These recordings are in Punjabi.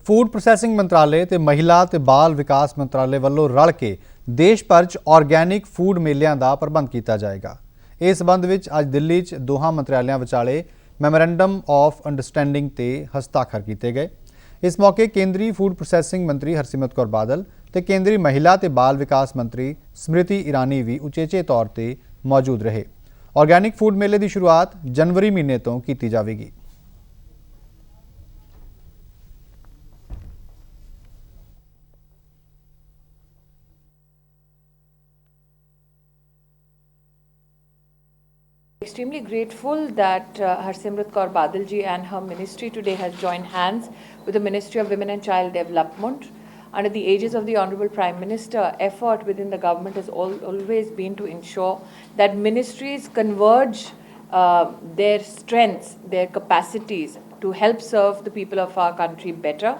फूड प्रोसैसिंग मंत्रालय ते महिला ते बाल विकास मंत्रालय वालों रल के देश भर च ऑर्गैनिक फूड मेलिਆਂ ਦਾ ਪ੍ਰਬੰਧ ਕੀਤਾ ਜਾਏਗਾ। इस संबंध ਵਿੱਚ ਅੱਜ ਦਿੱਲੀ 'ਚ ਦੋਹਾਂ ਮੰਤਰਾਲਿਆਂ ਵਿਚਾਲੇ ਮੈਮੋਰੈਂਡਮ ਆਫ ਅੰਡਰਸਟੈਂਡਿੰਗ ਤੇ ਹਸਤਾਖਰ ਕੀਤੇ ਗਏ। इस मौके केंद्रीय फूड प्रोसैसिंग मंत्री हरसिमरत कौर बादल ते केंद्रीय महिला ते बाल विकास मंत्री स्मृति ईरानी भी उचेचे तौर पर मौजूद रहे। ऑर्गैनिक फूड मेले की शुरुआत जनवरी महीने तो की जाएगी। Extremely grateful that Harsimrat Kaur Badal ji and her ministry today has joined hands with the Ministry of Women and Child Development. Under the aegis of the Honourable Prime Minister, effort within the government has always been to ensure that ministries converge their strengths, their capacities to help serve the people of our country better.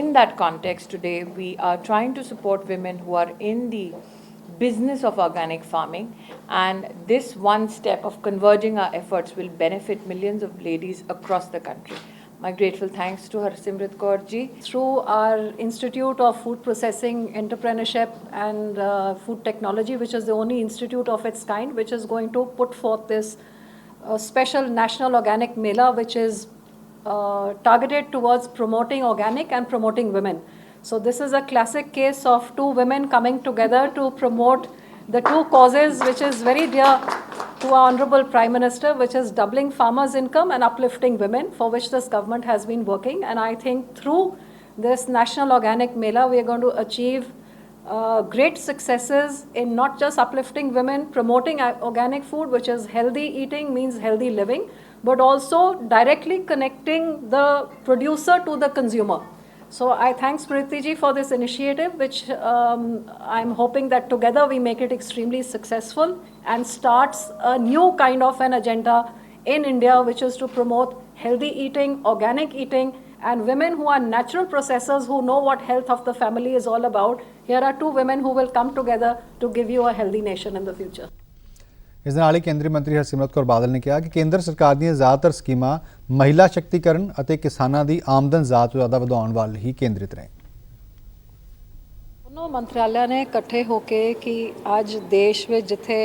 In that context today, we are trying to support women who are in the business of organic farming, and this one step of converging our efforts will benefit millions of ladies across the country. My grateful thanks to Harsimrat Kaur ji. Through our Institute of Food Processing, Entrepreneurship and Food Technology, which is the only institute of its kind, which is going to put forth this special National Organic Mela, which is targeted towards promoting organic and promoting women. So this is a classic case of two women coming together to promote the two causes which is very dear to our Honourable Prime Minister, which is doubling farmers' income and uplifting women, for which this government has been working. And I think through this National Organic Mela, we are going to achieve great successes in not just uplifting women, promoting organic food, which is healthy eating means healthy living, but also directly connecting the producer to the consumer. So I thank Smriti ji for this initiative, which I'm hoping that together we make it extremely successful and starts a new kind of an agenda in India, which is to promote healthy eating, organic eating, and women who are natural processors who know what health of the family is all about. Here are two women who will come together to give you a healthy nation in the future. इस नाल ही केंद्रीय मंत्री हरसिमरत कौर बादल ने कहा कि केंद्र सरकार ਦੀਆਂ ਜ਼ਿਆਦਾਤਰ ਸਕੀਮਾਂ ਮਹਿਲਾ ਸ਼ਕਤੀਕਰਨ ਅਤੇ ਕਿਸਾਨਾਂ ਦੀ ਆਮਦਨ ਜ਼ਿਆਦਾ ਤੋਂ ਜ਼ਿਆਦਾ ਵਧਾਉਣ ਵੱਲ ਹੀ ਕੇਂਦਰਿਤ ਨੇ। ਦੋਨੋਂ ਮੰਤਰਾਲਿਆਂ ਨੇ ਇਕੱਠੇ ਹੋ ਕੇ ਕਿ ਅੱਜ ਦੇਸ਼ ਵਿੱਚ ਜਿੱਥੇ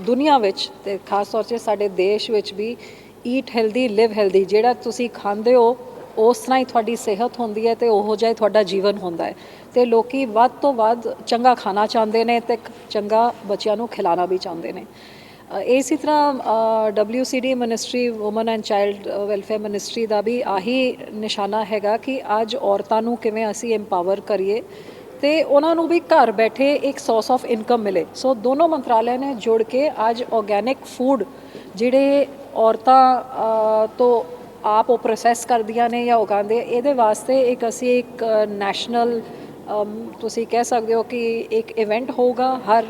ਦੁਨੀਆ ਵਿੱਚ ਤੇ ਖਾਸ ਤੌਰ 'ਤੇ ਸਾਡੇ ਦੇਸ਼ ਵਿੱਚ ਵੀ ਈਟ ਹੈਲਦੀ ਲਿਵ ਹੈਲਦੀ, ਜਿਹੜਾ ਤੁਸੀਂ ਖਾਂਦੇ ਹੋ ਉਸ ਤਰ੍ਹਾਂ ਹੀ ਤੁਹਾਡੀ ਸਿਹਤ ਹੁੰਦੀ ਹੈ ਤੇ ਉਹੋ ਜਿਹਾ ਹੀ ਤੁਹਾਡਾ ਜੀਵਨ ਹੁੰਦਾ ਹੈ, ਤੇ ਲੋਕੀ ਵੱਧ ਤੋਂ ਵੱਧ ਚੰਗਾ ਖਾਣਾ ਚਾਹੁੰਦੇ ਨੇ ਤੇ ਚੰਗਾ ਬੱਚਿਆਂ ਨੂੰ ਖਿਲਾਣਾ ਵੀ ਚਾਹੁੰਦੇ ਨੇ। ਇਸੇ ਤਰ੍ਹਾਂ WCD ministry woman and child welfare ministry ਦਾ ਵੀ ਆਹੀ ਨਿਸ਼ਾਨਾ ਹੈਗਾ ਕਿ ਅੱਜ ਔਰਤਾਂ ਨੂੰ ਕਿਵੇਂ ਅਸੀਂ ਐਮਪਾਵਰ ਕਰੀਏ ਤੇ ਉਹਨਾਂ ਨੂੰ ਵੀ ਘਰ ਬੈਠੇ ਇੱਕ ਸੋਰਸ ਆਫ ਇਨਕਮ ਮਿਲੇ। ਸੋ ਦੋਨੋਂ ਮੰਤਰਾਲਿਆਂ ਨੇ ਜੁੜ ਕੇ ਅੱਜ ਆਰਗੈਨਿਕ ਫੂਡ ਜਿਹੜੇ ਔਰਤਾਂ ਤੋਂ ਆਪ ਉਹ ਪ੍ਰੋਸੈਸ ਕਰਦੀਆਂ ਨੇ ਜਾਂ ਉਗਾਉਂਦੇ, ਇਹਦੇ ਵਾਸਤੇ ਇੱਕ ਅਸੀਂ ਇੱਕ ਨੈਸ਼ਨਲ ਤੁਸੀਂ ਕਹਿ ਸਕਦੇ ਹੋ ਕਿ ਇੱਕ ਇਵੈਂਟ ਹੋਊਗਾ ਹਰ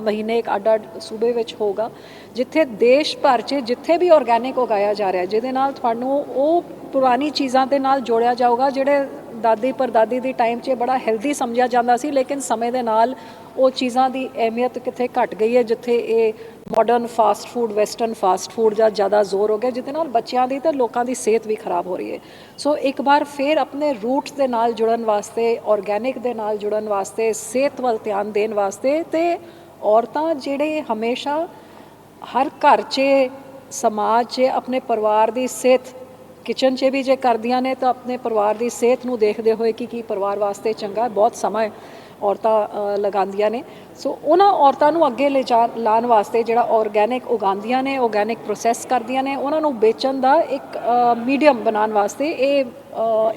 ਮਹੀਨੇ ਇੱਕ ਅੱਡ ਸੂਬੇ ਵਿੱਚ ਹੋਊਗਾ, ਜਿੱਥੇ ਦੇਸ਼ ਭਰ 'ਚ ਜਿੱਥੇ ਵੀ ਆਰਗੈਨਿਕ ਉਗਾਇਆ ਜਾ ਰਿਹਾ, ਜਿਹਦੇ ਨਾਲ ਤੁਹਾਨੂੰ ਉਹ ਪੁਰਾਣੀ ਚੀਜ਼ਾਂ ਦੇ ਨਾਲ ਜੋੜਿਆ ਜਾਊਗਾ ਜਿਹੜੇ ਦਾਦੀ ਪੜਦਾਦੀ ਦੀ ਟਾਈਮ 'ਚ ਬੜਾ ਹੈਲਦੀ ਸਮਝਿਆ ਜਾਂਦਾ ਸੀ, ਲੇਕਿਨ ਸਮੇਂ ਦੇ ਨਾਲ ਉਹ ਚੀਜ਼ਾਂ ਦੀ ਅਹਿਮੀਅਤ ਕਿੱਥੇ ਘਟ ਗਈ ਹੈ, ਜਿੱਥੇ ਇਹ modern fast food western fast food ਦਾ ਜ਼ਿਆਦਾ ਜ਼ੋਰ ਹੋ ਗਿਆ, ਜਿਹਦੇ ਨਾਲ ਬੱਚਿਆਂ ਦੀ ਤੇ ਲੋਕਾਂ ਦੀ ਸਿਹਤ ਵੀ ਖਰਾਬ ਹੋ ਰਹੀ ਹੈ। ਸੋ ਇੱਕ ਵਾਰ ਫਿਰ ਆਪਣੇ ਰੂਟਸ ਦੇ ਨਾਲ ਜੁੜਨ ਵਾਸਤੇ, ਆਰਗੈਨਿਕ ਦੇ ਨਾਲ ਜੁੜਨ ਵਾਸਤੇ, ਸਿਹਤ ਵੱਲ ਧਿਆਨ ਦੇਣ ਵਾਸਤੇ, ਤੇ ਔਰਤਾਂ ਜਿਹੜੇ ਹਮੇਸ਼ਾ ਹਰ ਘਰ 'ਚ ਸਮਾਜ 'ਚ ਆਪਣੇ ਪਰਿਵਾਰ ਦੀ ਸਿਹਤ ਕਿਚਨ 'ਚ ਵੀ ਜੇ ਕਰਦੀਆਂ ਨੇ ਤਾਂ ਆਪਣੇ ਪਰਿਵਾਰ ਦੀ ਸਿਹਤ ਨੂੰ ਦੇਖਦੇ ਹੋਏ ਕਿ ਕੀ ਪਰਿਵਾਰ ਵਾਸਤੇ ਚੰਗਾ, ਬਹੁਤ ਸਮਾਂ ਔਰਤਾਂ ਲਗਾਉਂਦੀਆਂ ਨੇ। ਸੋ ਉਹਨਾਂ ਔਰਤਾਂ ਨੂੰ ਅੱਗੇ ਲਾਉਣ ਵਾਸਤੇ ਜਿਹੜਾ ਆਰਗੈਨਿਕ ਉਗਾਉਂਦੀਆਂ ਨੇ, ਆਰਗੈਨਿਕ ਪ੍ਰੋਸੈਸ ਕਰਦੀਆਂ ਨੇ, ਉਹਨਾਂ ਨੂੰ ਵੇਚਣ ਦਾ ਇੱਕ ਮੀਡੀਅਮ ਬਣਾਉਣ ਵਾਸਤੇ ਇਹ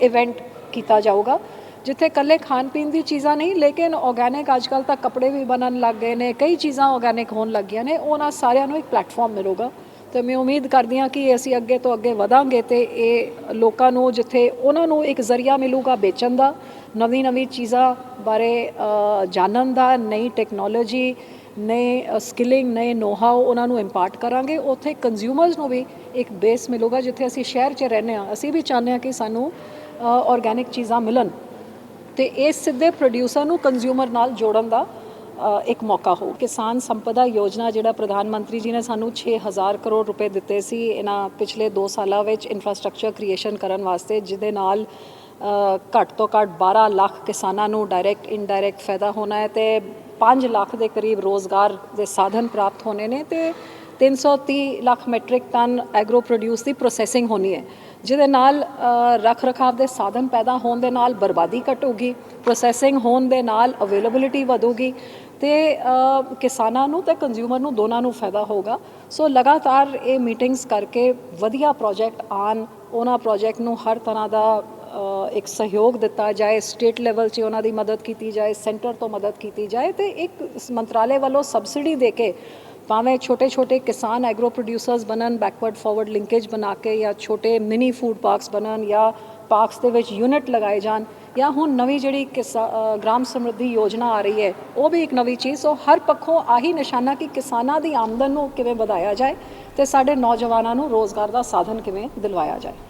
ਇਵੈਂਟ ਕੀਤਾ ਜਾਊਗਾ, ਜਿੱਥੇ ਇਕੱਲੇ ਖਾਣ ਪੀਣ ਦੀ ਚੀਜ਼ਾਂ ਨਹੀਂ, ਲੇਕਿਨ ਆਰਗੈਨਿਕ ਅੱਜ ਕੱਲ੍ਹ ਤਾਂ ਕੱਪੜੇ ਵੀ ਬਣਨ ਲੱਗ ਗਏ ਨੇ, ਕਈ ਚੀਜ਼ਾਂ ਆਰਗੈਨਿਕ ਹੋਣ ਲੱਗੀਆਂ ਨੇ, ਉਹਨਾਂ ਸਾਰਿਆਂ ਨੂੰ ਇੱਕ ਪਲੈਟਫਾਰਮ ਮਿਲੂਗਾ। ਤੇ ਮੈਂ ਉਮੀਦ ਕਰਦੀ ਹਾਂ ਕਿ ਅਸੀਂ ਅੱਗੇ ਤੋਂ ਅੱਗੇ ਵਧਾਂਗੇ ਤੇ ਇਹ ਲੋਕਾਂ ਨੂੰ ਜਿੱਥੇ ਉਹਨਾਂ ਨੂੰ ਇੱਕ ਜ਼ਰੀਆ ਮਿਲੂਗਾ ਵੇਚਣ ਦਾ, ਨਵੀਂ ਚੀਜ਼ਾਂ ਬਾਰੇ ਜਾਣਨ ਦਾ, ਨਈ ਟੈਕਨੋਲੋਜੀ, ਨਏ ਸਕਿਲਿੰਗ, ਨਏ ਨੋ-ਹਾਊ ਉਹਨਾਂ ਨੂੰ ਇੰਪਾਰਟ ਕਰਾਂਗੇ। ਉੱਥੇ ਕੰਜ਼ਿਊਮਰਸ ਨੂੰ ਵੀ ਇੱਕ ਬੇਸ ਮਿਲੂਗਾ, ਜਿੱਥੇ ਅਸੀਂ ਸ਼ਹਿਰ 'ਚ ਰਹਿੰਦੇ ਹਾਂ, ਅਸੀਂ ਵੀ ਚਾਹੁੰਦੇ ਹਾਂ ਕਿ ਸਾਨੂੰ ਆਰਗੈਨਿਕ ਚੀਜ਼ਾਂ ਮਿਲਣ, ਤੇ ਇਸ ਸਿੱਧੇ ਪ੍ਰੋਡਿਊਸਰ ਨੂੰ ਕੰਜ਼ਿਊਮਰ ਨਾਲ ਜੋੜਨ ਦਾ ਇੱਕ ਮੌਕਾ ਹੋ। ਕਿਸਾਨ ਸੰਪਦਾ ਯੋਜਨਾ ਜਿਹੜਾ ਪ੍ਰਧਾਨ ਮੰਤਰੀ ਜੀ ਨੇ ਸਾਨੂੰ 6000 ਕਰੋੜ ਰੁਪਏ ਦਿੱਤੇ ਸੀ ਇਹਨਾਂ ਪਿਛਲੇ 2 ਸਾਲਾਂ ਵਿੱਚ ਇਨਫਰਾਸਟ੍ਰਕਚਰ ਕ੍ਰੀਏਸ਼ਨ ਕਰਨ ਵਾਸਤੇ, ਜਿਹਦੇ ਨਾਲ ਘੱਟ ਤੋਂ ਘੱਟ 12 ਲੱਖ ਕਿਸਾਨਾਂ ਨੂੰ ਡਾਇਰੈਕਟ ਇਨਡਾਇਰੈਕਟ ਫਾਇਦਾ ਹੋਣਾ ਹੈ ਤੇ 5 ਲੱਖ ਦੇ ਕਰੀਬ ਰੋਜ਼ਗਾਰ ਦੇ ਸਾਧਨ ਪ੍ਰਾਪਤ ਹੋਣੇ ਨੇ ਤੇ 330 lakh matric ton agro produce ਦੀ ਪ੍ਰੋਸੈਸਿੰਗ ਹੋਣੀ ਹੈ, ਜਿਹਦੇ ਨਾਲ ਰੱਖ ਰਖਾਵ ਦੇ ਸਾਧਨ ਪੈਦਾ ਹੋਣ ਦੇ ਨਾਲ ਬਰਬਾਦੀ ਘਟੂਗੀ, ਪ੍ਰੋਸੈਸਿੰਗ ਹੋਣ ਦੇ ਨਾਲ ਅਵੇਲੇਬਿਲਿਟੀ ਵਧੂਗੀ ਤੇ ਕਿਸਾਨਾਂ ਨੂੰ ਤੇ ਕੰਜ਼ਿਊਮਰ ਨੂੰ ਦੋਨਾਂ ਨੂੰ ਫਾਇਦਾ ਹੋਗਾ। ਸੋ ਲਗਾਤਾਰ ਇਹ ਮੀਟਿੰਗਸ ਕਰਕੇ ਵਧੀਆ ਪ੍ਰੋਜੈਕਟ ਆਉਣ, ਉਹਨਾਂ ਪ੍ਰੋਜੈਕਟ ਨੂੰ ਹਰ ਤਰ੍ਹਾਂ ਦਾ ਇੱਕ ਸਹਿਯੋਗ ਦਿੱਤਾ ਜਾਏ, ਸਟੇਟ ਲੈਵਲ 'ਚ ਉਹਨਾਂ ਦੀ ਮਦਦ ਕੀਤੀ ਜਾਏ, ਸੈਂਟਰ ਤੋਂ ਮਦਦ ਕੀਤੀ ਜਾਏ ਤੇ ਇੱਕ ਮੰਤਰਾਲੇ ਵੱਲੋਂ ਸਬਸਿਡੀ ਦੇ ਕੇ ਭਾਵੇਂ ਛੋਟੇ ਕਿਸਾਨ ਐਗਰੋ ਪ੍ਰੋਡਿਊਸਰਸ ਬਣਨ, ਬੈਕਵਰਡ ਫਾਰਵਰਡ ਲਿੰਕੇਜ ਬਣਾ ਕੇ, ਜਾਂ ਛੋਟੇ ਮਿਨੀ ਫੂਡ ਪਾਰਕਸ ਬਣਨ, ਜਾਂ ਪਾਰਕਸ ਦੇ ਵਿੱਚ ਯੂਨਿਟ ਲਗਾਏ ਜਾਣ, ਜਾਂ ਹੁਣ ਨਵੀਂ ਜਿਹੜੀ ਗ੍ਰਾਮ ਸਮਰਿੱਧੀ ਯੋਜਨਾ ਆ ਰਹੀ ਹੈ ਉਹ ਵੀ ਇੱਕ ਨਵੀਂ ਚੀਜ਼। ਸੋ ਹਰ ਪੱਖੋਂ ਆਹੀ ਨਿਸ਼ਾਨਾ ਕਿ ਕਿਸਾਨਾਂ ਦੀ ਆਮਦਨ ਨੂੰ ਕਿਵੇਂ ਵਧਾਇਆ ਜਾਏ ਤੇ ਸਾਡੇ ਨੌਜਵਾਨਾਂ ਨੂੰ ਰੋਜ਼ਗਾਰ ਦਾ ਸਾਧਨ ਕਿਵੇਂ ਦਿਲਵਾਇਆ ਜਾਏ।